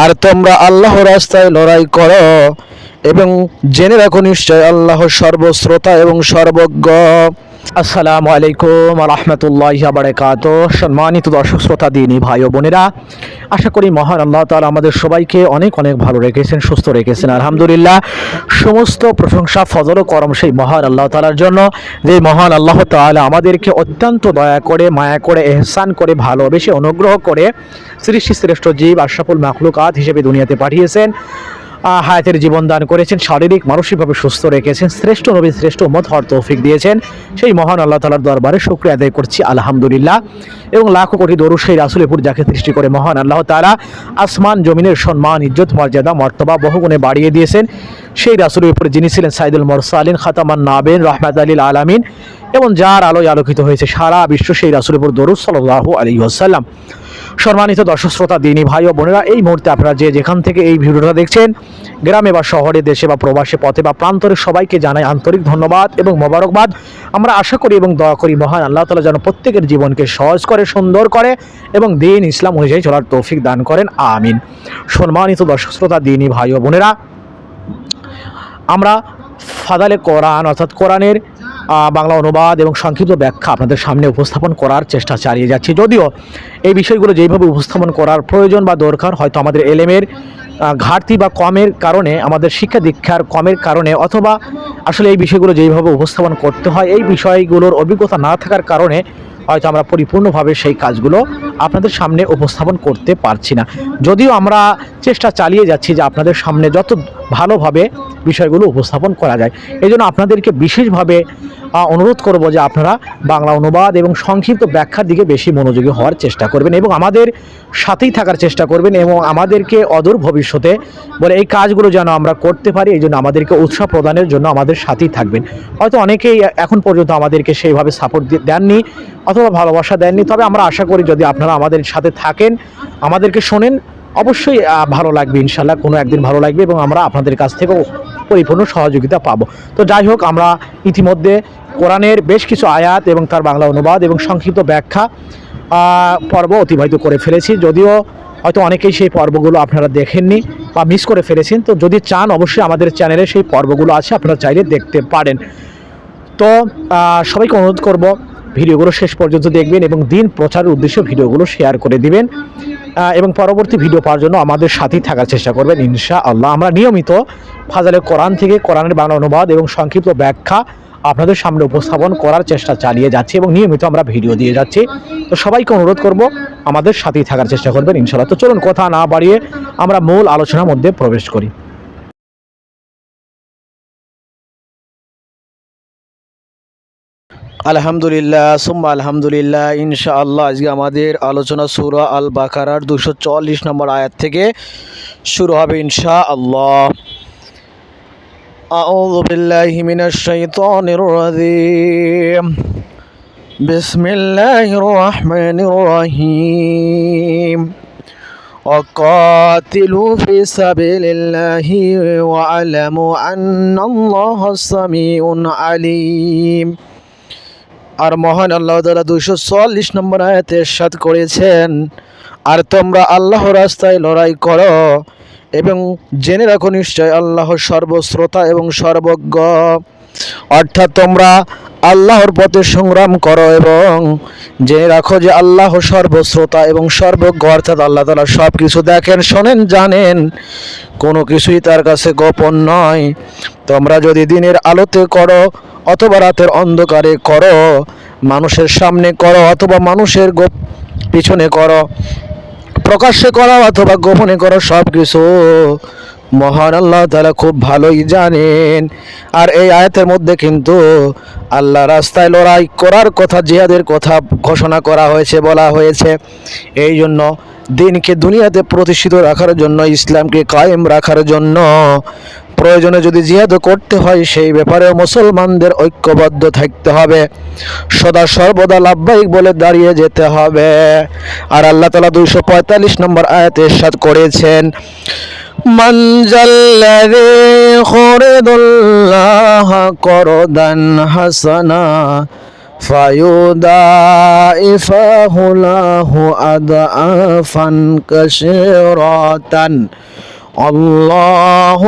আর তোমরা আল্লাহর রাস্তায় লড়াই করো এবং জেনে রাখো নিশ্চয় আল্লাহ সর্বশ্রোতা এবং সর্বজ্ঞ। আসসালামু আলাইকুম রহমতুল্লাহি ওয়া বারাকাতুহু। সম্মানিত দর্শক শ্রোতা, দিনী ভাই ও বোনেরা, আশা করি মহান আল্লাহ তাআলা আমাদের সবাইকে অনেক অনেক ভালো রেখেছেন, সুস্থ রেখেছেন। আলহামদুলিল্লাহ, সমস্ত প্রশংসা ফজল ও করম সেই মহান আল্লাহ তাআলার জন্য, যে মহান আল্লাহ তাআলা আমাদেরকে অত্যন্ত দয়া করে, মায়া করে, এহসান করে, ভালোবেসে, অনুগ্রহ করে সৃষ্টি শ্রেষ্ঠ জীব আশরাফুল মাখলুকাত হিসেবে দুনিয়াতে পাঠিয়েছেন, হায়াতের জীবন দান করেছেন, শারীরিক মানসিকভাবে সুস্থ রেখেছেন, শ্রেষ্ঠ নবী শ্রেষ্ঠ উম্মত হওয়ার তৌফিক দিয়েছেন। সেই মহান আল্লাহ তাআলার দরবারে শুকরিয়া আদায় করছি আলহামদুলিল্লাহ। এবং লাখো কোটি দরুদ সেই রাসূলের উপর যাকে সৃষ্টি করে মহান আল্লাহ তাআলা আসমান জমিনের সম্মান, ইজ্জত, মর্যাদা, মর্তবা বহুগুণে বাড়িয়ে দিয়েছেন সেই রাসূলের উপর, যিনি ছিলেন সাইদুল মুরসালিন, খাতামান নাবিয়িন, রাহমাতাল লিল আলামিন, এবং যার আলোয় আলোকিত হয়েছে সারা বিশ্ব, সেই রাসূলের উপর দরুদ সাল্লাল্লাহু আলাইহি ওয়াসাল্লাম। সম্মানিত দর্শক শ্রোতা, দিনী ভাই ও বোনেরা, এই মুহূর্তে আপনারা যে যেখান থেকে এই ভিডিওটা দেখছেন, গ্রামে বা শহরে, দেশে বা প্রবাসে, পথে বা প্রান্তরে, সবাইকে জানাই আন্তরিক ধন্যবাদ এবং মোবারকবাদ। আমরা আশা করি এবং দোয়া করি মহান আল্লাহ তাআলা যেন প্রত্যেকের জীবনকে সহজ করে, সুন্দর করে এবং দ্বীন ইসলাম অনুযায়ী চলার তৌফিক দান করেন, আমিন। সম্মানিত দর্শক শ্রোতা, দিনী ভাই ও বোনেরা, আমরা ফাদালে কোরআন অর্থাৎ কোরআনের বাংলা অনুবাদ এবং সংক্ষিপ্ত ব্যাখ্যা আপনাদের সামনে উপস্থাপন করার চেষ্টা চালিয়ে যাচ্ছি। যদিও এই বিষয়গুলো যেইভাবে উপস্থাপন করার প্রয়োজন বা দরকার, হয়তো আমাদের এলেমের ঘাটতি বা কমের কারণে, আমাদের শিক্ষা দীক্ষার কমের কারণে, অথবা আসলে এই বিষয়গুলো যেইভাবে উপস্থাপন করতে হয় এই বিষয়গুলোর অভিজ্ঞতা না থাকার কারণে হয়তো আমরা পরিপূর্ণভাবে সেই কাজগুলো আপনাদের সামনে উপস্থাপন করতে পারছি না। যদিও আমরা চেষ্টা চালিয়ে যাচ্ছি যে আপনাদের সামনে যত ভালোভাবে বিষয়গুলো উপস্থাপন করা যায়। এই জন্য আপনাদেরকে বিশেষভাবে অনুরোধ করব যে আপনারা বাংলা অনুবাদ এবং সংক্ষিপ্ত ব্যাখ্যার দিকে বেশি মনোযোগী হওয়ার চেষ্টা করবেন এবং আমাদের সাথেই থাকার চেষ্টা করবেন, এবং আমাদেরকে অদূর ভবিষ্যতে বলে এই কাজগুলো যেন আমরা করতে পারি, এই জন্য আমাদেরকে উৎসাহ প্রদানের জন্য আমাদের সাথেই থাকবেন। হয়তো অনেকেই এখন পর্যন্ত আমাদেরকে সেইভাবে সাপোর্ট দেননি অথবা ভালোবাসা দেননি, তবে আমরা আশা করি যদি আপনারা আমাদের সাথে থাকেন, আমাদেরকে শোনেন, অবশ্যই ভালো লাগবে, ইনশাল্লাহ কোনো একদিন ভালো লাগবে এবং আমরা আপনাদের কাছ থেকেও পরিপূর্ণ সহযোগিতা পাবো। তো যাই হোক, আমরা ইতিমধ্যে কোরআনের বেশ কিছু আয়াত এবং তার বাংলা অনুবাদ এবং সংক্ষিপ্ত ব্যাখ্যা পর্ব অতিবাহিত করে ফেলেছি। যদিও হয়তো অনেকেই সেই পর্বগুলো আপনারা দেখেননি বা মিস করে ফেলেছেন, তো যদি চান অবশ্যই আমাদের চ্যানেলে সেই পর্বগুলো আছে, আপনারা চাইলে দেখতে পারেন। তো সবাইকে অনুরোধ করব ভিডিওগুলো শেষ পর্যন্ত দেখবেন এবং দিন প্রচারের উদ্দেশ্যে ভিডিওগুলো শেয়ার করে দিবেন এবং পরবর্তী ভিডিও পাওয়ার জন্য আমাদের সাথেই থাকার চেষ্টা করবেন ইনশাআল্লাহ। আমরা নিয়মিত ফাজালে কোরআন থেকে কোরআনের বাংলা অনুবাদ এবং সংক্ষিপ্ত ব্যাখ্যা আপনাদের সামনে উপস্থাপন করার চেষ্টা চালিয়ে যাচ্ছি এবং নিয়মিত আমরা ভিডিও দিয়ে যাচ্ছি। তো সবাইকে অনুরোধ করব আমাদের সাথেই থাকার চেষ্টা করবেন ইনশাআল্লাহ। তো চলুন কথা না বাড়িয়ে আমরা মূল আলোচনার মধ্যে প্রবেশ করি। আলহামদুলিল্লাহ সুম্মা আলহামদুলিল্লাহ, ইনশাআল্লাহ আজকে আমাদের আলোচনা সূরা আল বাকারার 244 নম্বর আয়াত থেকে শুরু হবে ইনশাআল্লাহ। আউযু বিল্লাহি মিনাশ শাইতানির রাজীম। বিসমিল্লাহির রহমানির রহিম। وقاتلوا في سبيل الله واعلموا أن الله سميع عليم। আর মহান আল্লাহ তাআলা 244 নম্বর আয়াতে ইরশাদ করেছেন, আর তোমরা আল্লাহর রাস্তায় লড়াই করো এবং জেনে রাখো নিশ্চয় আল্লাহ সর্বশ্রোতা এবং সর্বজ্ঞ। অর্থাৎ তোমরা আল্লাহর পথে সংগ্রাম করো এবং জেনে রাখো যে আল্লাহ সর্বশ্রোতা এবং সর্বজ্ঞ, অর্থাৎ আল্লাহ তাআলা সব কিছু দেখেন, শোনেন, জানেন, কোনো কিছুই তার কাছে গোপন নয়। তোমরা যদি দিনের আলোতে করো অথবা রাতের অন্ধকারে করো, মানুষের সামনে করো অথবা মানুষের পিছনে করো, প্রকাশ্যে করো অথবা গোপনে করো, সব কিছু মহান আল্লাহ তাআলা খুব ভালোই জানেন। আর এই আয়াতের মধ্যে কিন্তু আল্লাহ রাস্তায় লড়াই করার কথা, জিহাদের কথা ঘোষণা করা হয়েছে, বলা হয়েছে। এই জন্য দিনকে দুনিয়াতে প্রতিষ্ঠিত রাখার জন্য, ইসলামকে কায়েম রাখার জন্য প্রয়োজনে যদি জিহাদ করতে হয়, সেই ব্যাপারে মুসলমানদের ঐক্যবদ্ধ থাকতে হবে, সদা সর্বদা লাব্বাইক বলে দাঁড়িয়ে যেতে হবে। আর আল্লাহ তাআলা 245 নম্বর আয়াতে ইরশাদ করেছেন, মান জাল্লাযী ইউকরিদুল্লাহ করদান হাসানা فيضاعفه له أضعافا كثيرة الله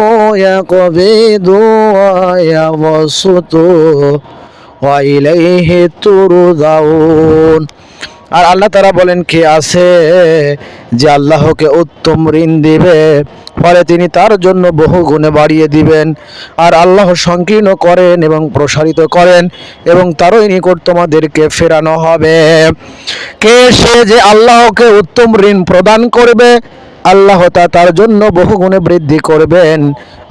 يقبض ويبسط وإليه ترجعون। আর আল্লাহ তাআলা বলেন, কে আছে যে আল্লাহকে উত্তম ঋণ দিবে, ফলে তিনি তার জন্য বহু গুণে বাড়িয়ে দিবেন। আর আল্লাহ সংকীর্ণ করেন এবং প্রসারিত করেন এবং তারই নিকট তোমাদেরকে ফেরানো হবে। কে সে যে আল্লাহকে উত্তম ঋণ প্রদান করবে, আল্লাহ তার জন্য বহু গুণে বৃদ্ধি করবেন।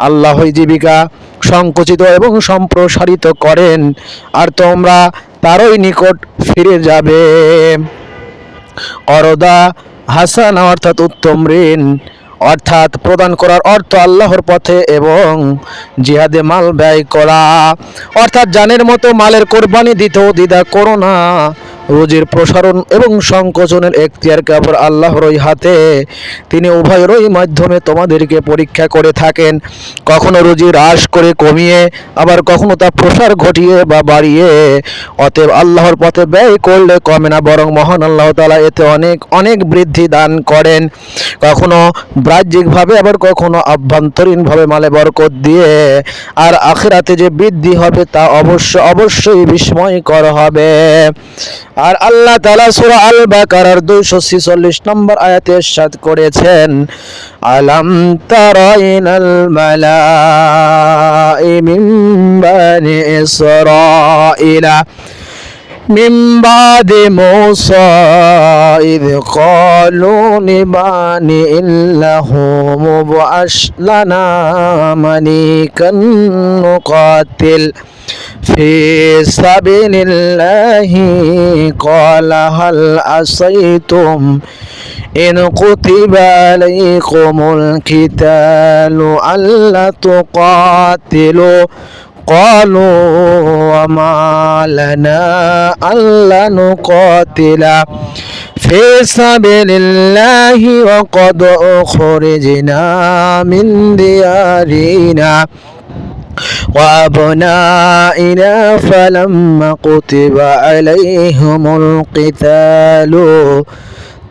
আল্লাহই জীবিকা সংকুচিত এবং সম্প্রসারিত করেন, আর তোমরা তারই নিকট ফিরে যাবে। অরদা হাসানা অর্থাৎ উত্তম ঋণ, অর্থাৎ প্রদান করার অর্থ আল্লাহর পথে এবং জিহাদে মাল ব্যয় করা, অর্থাৎ জানের মতো মালের কোরবানি দিতেও দ্বিধা করো না। রুজির প্রসারণ এবং সংকোচনের এখতিয়ার কেবল আল্লাহরই হাতে। তিনি উভয়েরই মাধ্যমে তোমাদেরকে পরীক্ষা করে থাকেন, কখনো রুজি হ্রাস করে কমিয়ে, আবার কখনো তা প্রসার ঘটিয়ে বা বাড়িয়ে। অতএব আল্লাহর পথে ব্যয় করলে কমে না, বরং মহান আল্লাহ তাআলা এতে অনেক অনেক বৃদ্ধি দান করেন, কখনো বাহ্যিকভাবে আবার কখনো আভ্যন্তরীণভাবে মালে বরকত দিয়ে। আর আখিরাতে যে বৃদ্ধি হবে তা অবশ্যই বিস্ময়কর হবে। আর আল্লাহ তাআলা সূরা আল বাকারার 246 নম্বর আয়াতে ইরশাদ করেছেন, আলাম তারা ইলাল মালাঈ মিন বানি ইসরাঈলা মিন বাদি মূসা ইয ক্বালু লিবানি ইল্লাহুম মুবআশ লানা মালিকান নুকাতিল في سبيل الله قال هل عصيتم إن كتب عليكم القتال ألا تقاتلوا قالوا وما لنا ألا نقاتل في سبيل الله وقد أخرجنا من ديارنا وأبنائنا فلما كتب عليهم القتال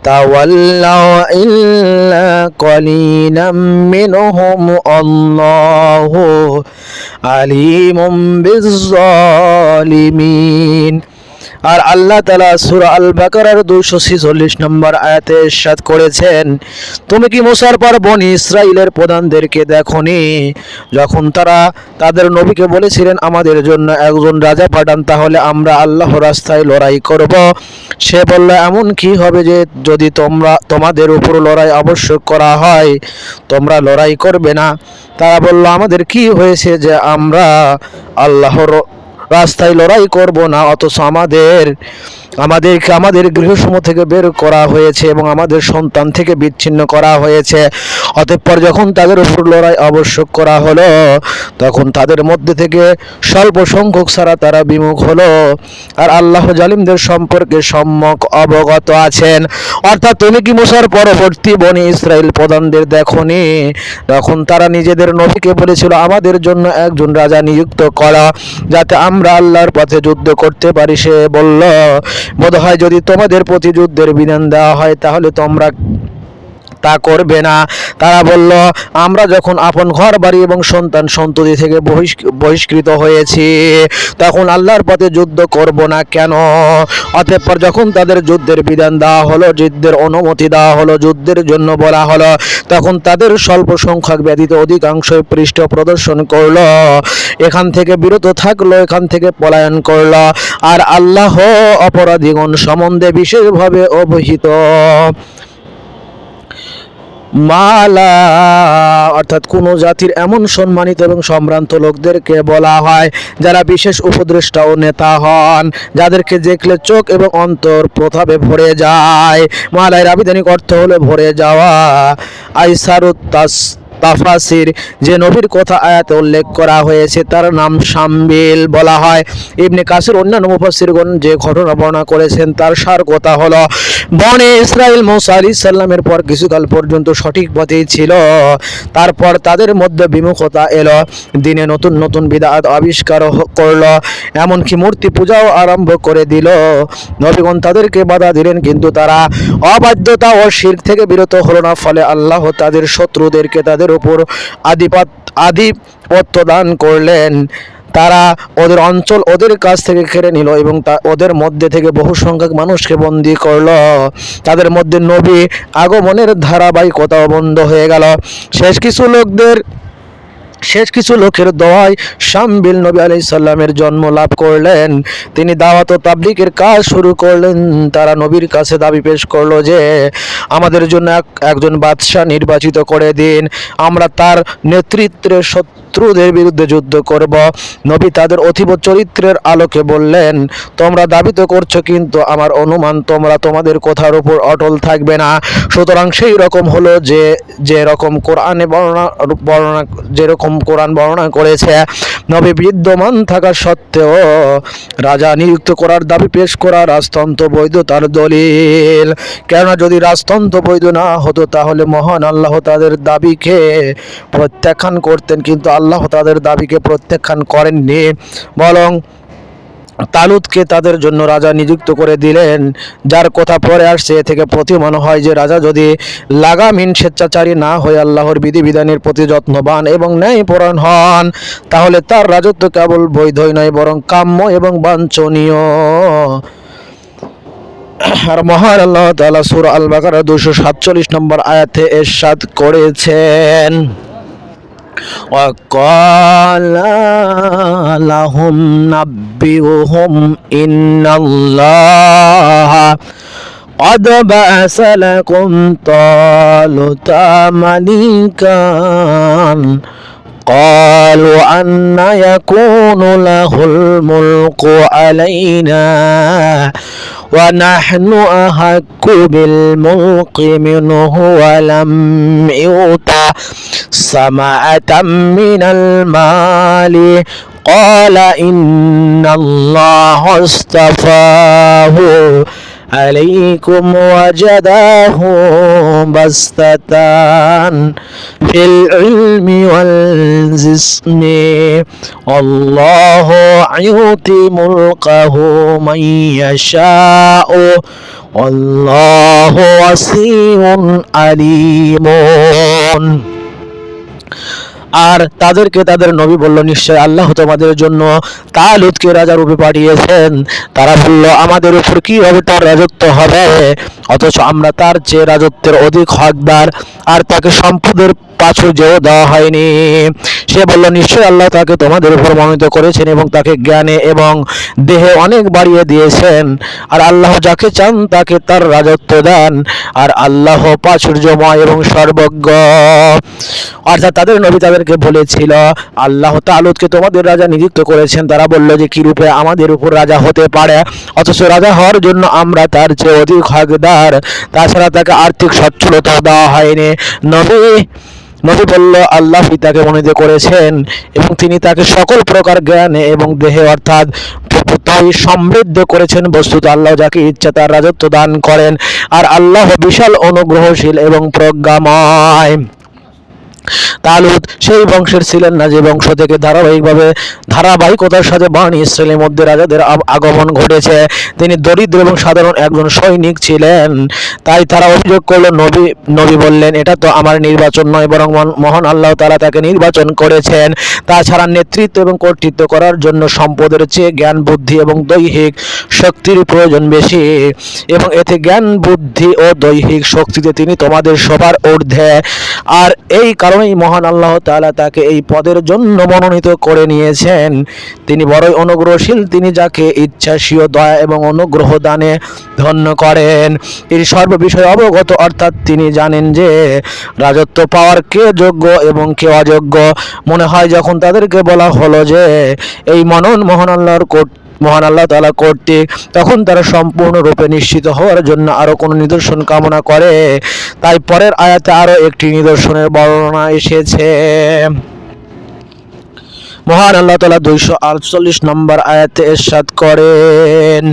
تولوا إلا قليلا منهم الله عليم بالظالمين। আর আল্লাহ তাআলা সূরা আল বাকারার 246 নম্বর আয়াতে ইরশাদ করেছেন, তুমি কি মুসার পর বনি ইসরাইলের প্রধানদেরকে দেখোনি, যখন তারা তাদের নবীকে বলেছিলেন, আমাদের জন্য একজন রাজা পাঠান, তাহলে আমরা আল্লাহর রাস্তায় লড়াই করব। সে বলল, এমন কি হবে যে যদি তোমাদের উপর লড়াই আবশ্যক করা হয় তোমরা লড়াই করবে না? তারা বলল, আমাদের কি হয়েছে যে আমরা আল্লাহর রাস্তায় লড়াই করব না, অথচ আমাদেরকে আমাদের গৃহসমূহ থেকে বের করা হয়েছে এবং আমাদের সন্তান থেকে বিচ্ছিন্ন করা হয়েছে। অতঃপর যখন তাদের উপর লড়াই আবশ্যক করা হলো, তখন তাদের মধ্যে থেকে স্বল্প সংখ্যক ছাড়া তারা বিমুখ হলো। আর আল্লাহ জালিমদের সম্পর্কে সম্যক অবগত আছেন। অর্থাৎ তুমি কি মুসার পরবর্তী বনি ইসরাইল প্রধানদের দেখোনি, তখন তারা নিজেদের নবীকে বলেছিল, আমাদের জন্য একজন রাজা নিযুক্ত করা, যাতে আমরা আল্লাহর পথে যুদ্ধ করতে পারি। সে বলল, বোধহয় যদি তোমাদের প্রতি যুদ্ধের বিধান দেওয়া হয় তাহলে তোমরা তা করবে না। তারা বলল, আমরা যখন আপন ঘর বাড়ি এবং সন্তান সন্ততি থেকে বহিষ্কৃত হয়েছি তখন আল্লাহর পথে যুদ্ধ করব না কেন? অতঃপর যখন তাদের যুদ্ধের বিধান দেওয়া হলো, যুদ্ধের অনুমতি দেওয়া হলো, যুদ্ধের জন্য বলা হলো, তখন তাদের স্বল্প সংখ্যক ব্যতীত অধিকাংশই পৃষ্ঠ প্রদর্শন করলো, এখান থেকে বিরত থাকলো, এখান থেকে পলায়ন করলো। আর আল্লাহ অপরাধীগণ সম্বন্ধে বিশেষভাবে অবহিত। মালা অর্থাৎ কোন জাতির এমন সম্মানিত এবং সম্ভ্রান্ত লোকদেরকে বলা হয় যারা বিশেষ উপদেষ্টা ও নেতা হন, যাদেরকে দেখলে চোখ এবং অন্তর প্রভাবে ভরে যায়। মালার আবিধানিক অর্থ হলো ভরে যাওয়া। আইসারুত তাফাসির, যে নবীর কথা আয়াতে উল্লেখ করা হয়েছে তার নাম শামবিল বলা হয়। ইবনে কাসির অন্যান্য মুফাসসিরগণ যে ঘটনা বর্ণনা করেছেন তার সার কথা হলো, বনে ইসরাইল মূসা আলাইহিস সালামের পর কিছুকাল পর্যন্ত সঠিক পথেই ছিল, তারপর তাদের মধ্যে বিমুখতা এলো, দিনে নতুন নতুন বিদআত আবিষ্কার করলো, এমনকি মূর্তি পূজাও আরম্ভ করে দিল। নবীগণ তাদেরকে বাধা দিলেন, কিন্তু তারা অবাধ্যতা ও শিরক থেকে বিরত হলো না। ফলে আল্লাহ তাদের শত্রুদেরকে তাদের উপর আধিপত্য দান করলেন। তারা ওদের অঞ্চল ওদের কাছ থেকে কেড়ে নিল এবং ওদের মধ্যে থেকে বহু সংখ্যক মানুষকে বন্দী করলো। তাদের মধ্যে নবী আগমনের ধারাবাহিকতাও বন্ধ হয়ে গেল। শেষ কিছু লোকের দোয়ায় শামবিল নবী আলাইহিস সালামের জন্ম লাভ করলেন। তিনি দাওয়াত ও তাবলীগের কাজ শুরু করলেন। তারা নবীর কাছে দাবি পেশ করলো যে আমাদের জন্য একজন বাদশাহ নির্বাচিত করে দিন, আমরা তার নেতৃত্বে শত্রুদের বিরুদ্ধে যুদ্ধ করব। নবী তাদের অতীব চরিত্রের আলোকে বললেন, তোমরা দাবি তো করছো, কিন্তু আমার অনুমান তোমরা তোমাদের কথার উপর অটল থাকবে না। সুতরাং সেই রকম হলো যেরকম কোরআন বর্ণনা করেছে, নবী বিদ্যমান থাকা সত্ত্বেও রাজা নিযুক্ত করার দাবি পেশ করা রাজতন্ত্র বৈধ তার দলিল। কেননা যদি রাজতন্ত্র বৈধ না হতো তাহলে মহান আল্লাহ তাদের দাবিকে প্রত্যাখ্যান করতেন, কিন্তু আল্লাহ তাদের দাবিকে প্রত্যাখ্যান করেননি, বরং তালুতকে তাদের জন্য রাজা নিযুক্ত করে দিলেন। যার কথা পরে আসছে এ থেকে প্রতীয়মান হয় যে রাজা যদি লাগামহীন স্বেচ্ছাচারী না হয়ে আল্লাহর বিধিবিধানের প্রতি যত্নবান এবং ন্যায়পরায়ণ হন, তাহলে তার রাজত্ব কেবল বৈধই নয় বরং কাম্য এবং বাঞ্ছনীয়। আর মহান আল্লাহ তাআলা সূরা আল বাকারা 247 নম্বর আয়াতে ইরশাদ করেছেন, وقال لهم نبئهم إن الله قد بعث لكم طالوت ملكا قالوا أن يكون له الملك علينا ونحن أحق بالملك منه ولم يؤت سمعة من المال قال إن الله اصطفاه عليكم وجداه بسطة في العلم والجسم والله يؤتي ملكه من يشاء والله واسع عليم। আর তাদেরকে তাদের নবী বলল, নিশ্চয় আল্লাহ তোমাদের জন্য তালুতকে রাজা রূপে পাঠিয়েছেন। তারা বলল, আমাদের উপর কিভাবে তার রাজত্ব হবে, অথচ আমরা তার চেয়ে রাজত্বের অধিক হকদার, আর তাকে সম্পদের প্রাচুর্যও দেওয়া হয়নি। সে বলল, নিশ্চয় আল্লাহ তাকে তোমাদের উপর মনোনীত করেছেন এবং তাকে জ্ঞানে এবং দেহে অনেক বাড়িয়ে দিয়েছেন, আর আল্লাহ যাকে চান তাকে তার রাজত্ব দেন, আর আল্লাহ প্রাচুর্যময় এবং সর্বজ্ঞ। অর্থাৎ তাদের নবী তাদেরকে বলেছিল, আল্লাহ তালুতকে তোমাদের রাজা নিযুক্ত করেছেন। তারা বলল যে কি রূপে আমাদের উপর রাজা হতে পারে, অথচ রাজা হওয়ার জন্য আমরা তার চেয়ে অধিক হকদার, তাছাড়া তাকে আর্থিক সচ্ছলতা দেওয়া হয়নি। নবী বলল, আল্লাহ তাকে মনোনীত করেছেন এবং তিনি তাকে সকল প্রকার জ্ঞানে এবং দেহে অর্থাৎ তাই সমৃদ্ধ করেছেন। বস্তুত আল্লাহ যাকে ইচ্ছা তার রাজত্ব দান করেন, আর আল্লাহ বিশাল অনুগ্রহশীল এবং প্রজ্ঞাময়। তালুত সেই বংশের ছিলেন না যে বংশ থেকে ধারাবাহিকতার সাথে বনী ইসরায়েলের মধ্যে রাজাদের আগমন ঘটেছে। তিনি দরিদ্র এবং সাধারণ একজন সৈনিক ছিলেন। তাই তারা অভিযোগ করলো, নবী বললেন, এটা তো আমার নির্বাচন নয়, বরং মহান আল্লাহ তাআলা তাকে নির্বাচন করেছেন। তাছাড়া নেতৃত্ব এবং কর্তৃত্ব করার জন্য সম্পদের চেয়ে জ্ঞান বুদ্ধি এবং দৈহিক শক্তির প্রয়োজন বেশি, এবং এতে জ্ঞান বুদ্ধি ও দৈহিক শক্তিতে তিনি তোমাদের সবার ঊর্ধ্বে। আর এই কারণেই মহান আল্লাহ তাআলা তাকে এই পদের জন্য মনোনীত করে নিয়েছেন। তিনি বড়ই অনুগ্রহশীল, তিনি যাকে ইচ্ছা স্বীয় দয়া এবং অনুগ্রহ দানে ধন্য করেন। এর সর্ববিষয়ে অবগত, অর্থাৎ তিনি জানেন যে রাজত্ব পাওয়ার কে যোগ্য এবং কে অযোগ্য। মনে হয় যখন তাদেরকে বলা হলো যে এই মহান আল্লাহর মহান আল্লাহ তাআলা কর্তৃক, তখন তারা সম্পূর্ণরূপে নিশ্চিত হওয়ার জন্য আরো কোনো নিদর্শন কামনা করে। তাই পরের আয়াতে আরো একটি নিদর্শনের বর্ণনা এসেছে। মহান আল্লাহ তাআলা 248 নম্বর আয়াতে ইরশাদ করেন,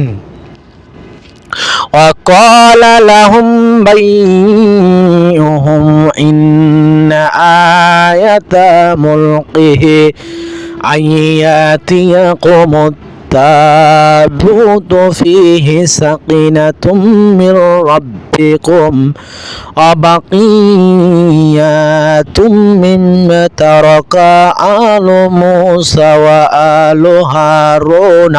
وقال لهم بيعهم إن آية ملقه أن يأتيكم التابوت فيه سكينة من ربكم وبقيات مما ترك آل موسى وآل هارون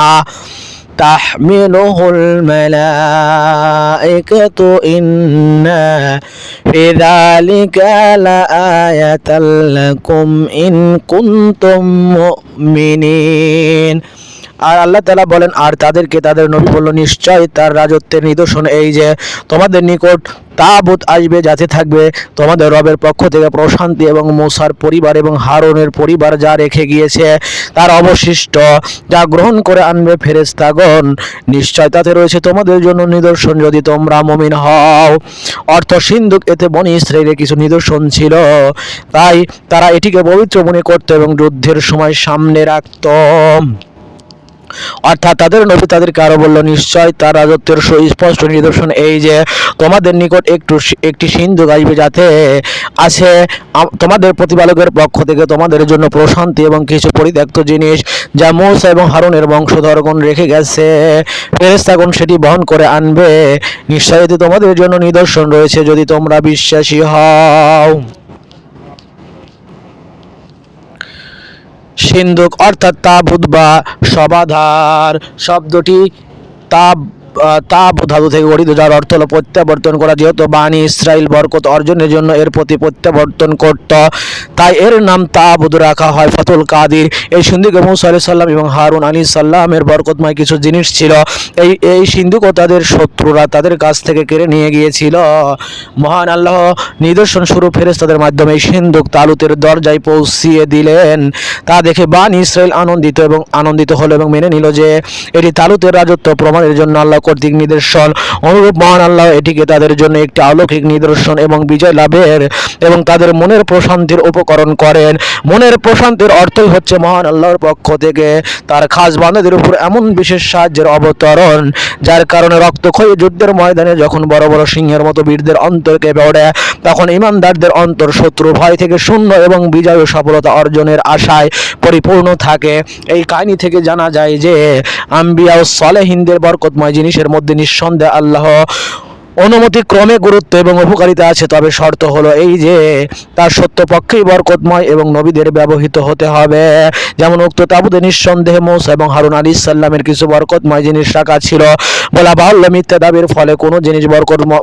تحمله الملائكة إن في ذلك لآية لكم إن كنتم مؤمنين। আর আল্লাহ তাআলা বলেন, আর তাদেরকে তাদের নবী বলল, নিশ্চয় তার রাজত্বের নিদর্শন এই যে তোমাদের নিকট তাবুত আসবে, যাতে থাকবে তোমাদের রবের পক্ষ থেকে প্রশান্তি, এবং মূসার পরিবার এবং হারুনের পরিবার যা রেখে গিয়েছে তার অবশিষ্ট যা গ্রহণ করে আনবে ফেরেশতাগণ, নিশ্চয় তাতে রয়েছে তোমাদের জন্য নিদর্শন যদি তোমরা মুমিন হও। অর্থ সিন্ধুক, এতে বনি ইসরাইলের কিছু নিদর্শন ছিল, তাই তারা এটিকে পবিত্র মনে করত এবং যুদ্ধের সময় সামনে রাখত। অর্থাৎ তাদের নবী তাদেরকে আরো বলল, নিশ্চয় তার রাজত্বের সুস্পষ্ট নিদর্শন এই যে তোমাদের নিকট একটি সিন্ধুক আসবে, যাতে আছে তোমাদের প্রতিপালকের পক্ষ থেকে তোমাদের জন্য প্রশান্তি এবং কিছু পরিত্যক্ত জিনিস যা মূসা এবং হারুনের বংশধরগণ রেখে গেছে, ফেরেশতাগণ সেটি বহন করে আনবে। নিশ্চয় এতে তোমাদের জন্য নিদর্শন রয়েছে যদি তোমরা বিশ্বাসী হও। সিন্ধুক অর্থাৎ তাবুত বা সবাধার শব্দটি তাব ধাতু থেকে গঠিত, যার অর্থ হলো প্রত্যাবর্তন করা। যেহেতু বানি ইসরাইল বরকত অর্জনের জন্য এর প্রতি প্রত্যাবর্তন করত, তাই এর নাম তাবুত রাখা হয়। ফাতুল কাদির, এই সিন্ধুকে মূসা আলাইহিস সালাম এবং হারুন আলাইহিস সালামের বরকতময় কিছু জিনিস ছিল। এই সিন্ধুকও তাদের শত্রুরা তাদের কাছ থেকে কেড়ে নিয়ে গিয়েছিল। মহান আল্লাহ নিদর্শন স্বরূপ ফেরেশতাদের মাধ্যমে এই সিন্ধুক তালুতের দরজায় পৌঁছিয়ে দিলেন। তা দেখে বানি ইসরাইল আনন্দিত হলো এবং মেনে নিল যে এটি তালুতের রাজত্ব প্রমাণের জন্য আল্লাহ কর্তৃক নিদর্শন। অনুরূপ মহান আল্লাহ এটিকে তাদের জন্য একটি অলৌকিক নিদর্শন এবং বিজয় লাভের এবং তাদের মনের প্রশান্তির উপকরণ করেন। মনের প্রশান্তির অর্থই হচ্ছে মহান আল্লাহর পক্ষ থেকে তার খাস বান্দাদের উপর এমন বিশেষ সাহায্যের অবতরণ, যার কারণে রক্তক্ষয়ী যুদ্ধের ময়দানে যখন বড় বড় সিংহের মতো বীরদের অন্তর কেঁপে ওঠে, তখন ঈমানদারদের অন্তর শত্রু ভয় থেকে শূন্য এবং বিজয় ও সফলতা অর্জনের আশায় পরিপূর্ণ থাকে। এই কাহিনী থেকে জানা যায় যে আম্বিয়া ও সালেহিনদের বরকতময় জিনিসের মধ্যে নিঃসন্দেহে আল্লাহ অনুমতি ক্রমে গুরুত্ব এবং উপকারিতা আছে, তবে শর্ত হলো এই যে তার সত্য পক্ষেই বরকতময় এবং নবীদের ব্যবহৃত হতে হবে। যেমন উক্ত তাবুতে নিঃসন্দেহে মূসা এবং হারুন আলাইহিস সালামের কিছু বরকতময় জিনিস রাখা ছিল। বলা বাহুল্য, মিথ্যা দাবির ফলে কোনো জিনিস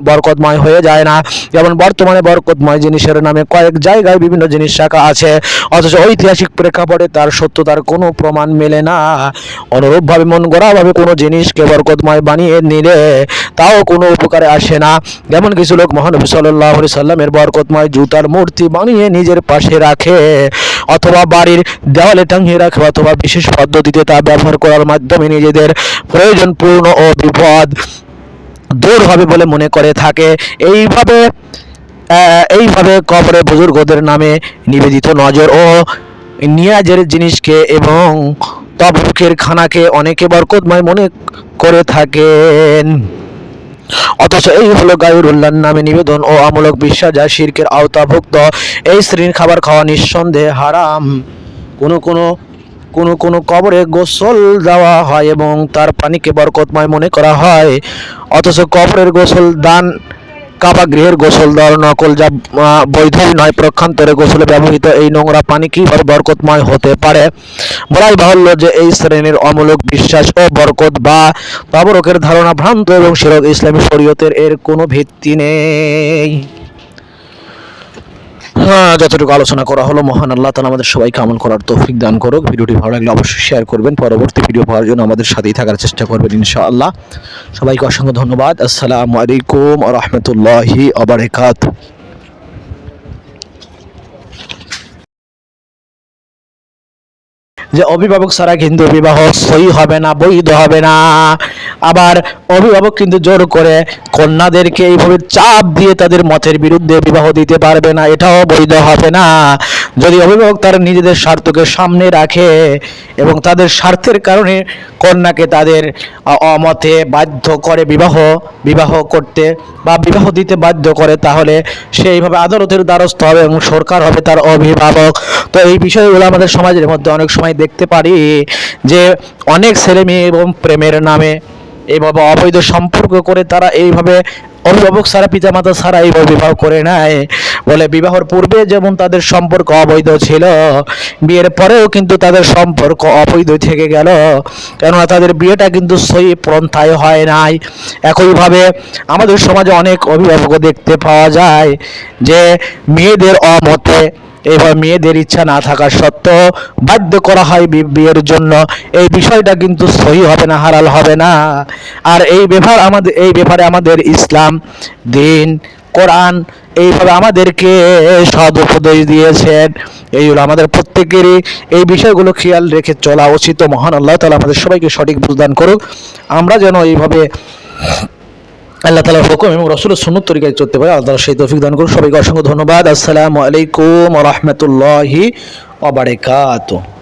বরকতময় হয়ে যায় না। যেমন বর্তমানে বরকতময় জিনিসের নামে কয়েক জায়গায় বিভিন্ন জিনিস রাখা আছে, অথচ ঐতিহাসিক প্রেক্ষাপটে তার সত্যতার কোনো প্রমাণ মেলে না। অনুরূপভাবে মন গড়াভাবে কোনো জিনিসকে বরকতময় বানিয়ে নিলে তাও কোনো উপকারে আসে না। যেমন কিছু লোক মহানবী সাল্লাল্লাহু আলাইহি সাল্লামের বরকতময় জুতার মূর্তি বানিয়ে নিজের পাশে রাখে, অথবা বাড়ির দেওয়ালে টাঙিয়ে রাখে, অথবা বিশেষ পদ্ধতিতে তা ব্যবহার করার মাধ্যমে নিজেদের প্রয়োজন পূর্ণ ও বিপদ দূর হবে বলে মনে করে থাকে। এইভাবে কবরে বুজুর্গদের নামে নিবেদিত নজর ও নিয়াজের জিনিসকে এবং তবরুকের খানাকে অনেকে বরকতময় মনে করে থাকেন, অথচ এই হলো গায়রুল্লাহর নামে নিবেদন ও আমূলক বিশ্বাস, যা শিরকের আওতাভুক্ত। এই শ্রেণীর খাবার খাওয়া নিঃসন্দেহে হারাম। কোনো কবরে গোসল দেওয়া হয় এবং তার পানিকে বরকতময় মনে করা হয়, অথচ কবরের গোসল দান কাবাগৃহের গোসল দেওয়ার নকল, যা বৈধই নয়। প্রক্ষান্তরে গোসলে ব্যবহৃত এই নোংরা পানি কিভাবে বরকতময় হতে পারে? বলাই বাহুল্য যে এই শ্রেণীর অমূলক বিশ্বাস ও বরকত বা তবরকের ধারণা ভ্রান্ত এবং শিরক। ইসলামী শরীয়তের এর কোনো ভিত্তি নেই। যতটুকু আলোচনা করা হলো, মহান আল্লাহ তাআলা আমাদের সবাইকে আমল করার তৌফিক দান করুক। ভিডিওটি ভালো লাগলে অবশ্যই শেয়ার করবেন। পরবর্তী ভিডিও পাওয়ার জন্য আমাদের সাথেই থাকার চেষ্টা করবেন ইনশাআল্লাহ। সবাইকে অসংখ্য ধন্যবাদ। আসসালামু আলাইকুম ওয়া রাহমাতুল্লাহি ওয়া বারাকাতুহু। যে অভিভাবক ছাড়া কিন্তু বিবাহ সই হবে না, বৈধ হবে না। আবার অভিভাবক কিন্তু জোর করে কন্যাদেরকে এইভাবে চাপ দিয়ে তাদের মতের বিরুদ্ধে বিবাহ দিতে পারবে না, এটাও বৈধ হবে না। যদি অভিভাবক তার নিজেদের স্বার্থকে সামনে রাখে এবং তাদের স্বার্থের কারণে কন্যাকে তাদের অমতে বাধ্য করে বিবাহ করতে বা বিবাহ দিতে বাধ্য করে, তাহলে সে এইভাবে আদালতের দ্বারস্থ হবে এবং সরকার হবে তার অভিভাবক। তো এই বিষয়গুলো আমাদের সমাজের মধ্যে অনেক সময় দেখতে পারি যে অনেক ছেলে মেয়ে এবং প্রেমের নামে এইভাবে অবৈধ সম্পর্ক করে তারা এইভাবে অভিভাবক ছাড়া, পিতামাতা ছাড়া এইভাবে বিবাহ করে নেয়। বলে বিবাহর পূর্বে যেমন তাদের সম্পর্ক অবৈধ ছিল, বিয়ের পরেও কিন্তু তাদের সম্পর্ক অবৈধ থেকে গেল, কেননা তাদের বিয়েটা কিন্তু সহি পন্থায় হয় নাই। একইভাবে আমাদের সমাজে অনেক অভিভাবকও দেখতে পাওয়া যায় যে মেয়েদের অমতে এবার মেয়েদের ইচ্ছা না থাকা সত্ত্বেও বাধ্য করা হয় বিয়ের জন্য। এই বিষয়টা কিন্তু সহি হবে না, হালাল হবে না। আর এই ব্যাপারে আমাদের ইসলাম, দিন, কোরআন এইভাবে আমাদেরকে সদ উপদেশ দিয়েছেন। এইগুলো আমাদের প্রত্যেকেরই এই বিষয়গুলো খেয়াল রেখে চলা উচিত। মহান আল্লাহ তাআলা আমাদের সবাইকে সঠিক বুঝদান করুক, আমরা যেন এইভাবে আল্লাহ তাআলার হুকুম এবং রাসূলের সুন্নাত তরিকায় চলতে পারে। আল্লাহ তাআলা সেই তৌফিক দান করুন। সবাইকে অসংখ্য ধন্যবাদ। আসসালামু আলাইকুম ওয়া রাহমাতুল্লাহি ওয়া বারাকাতুহু।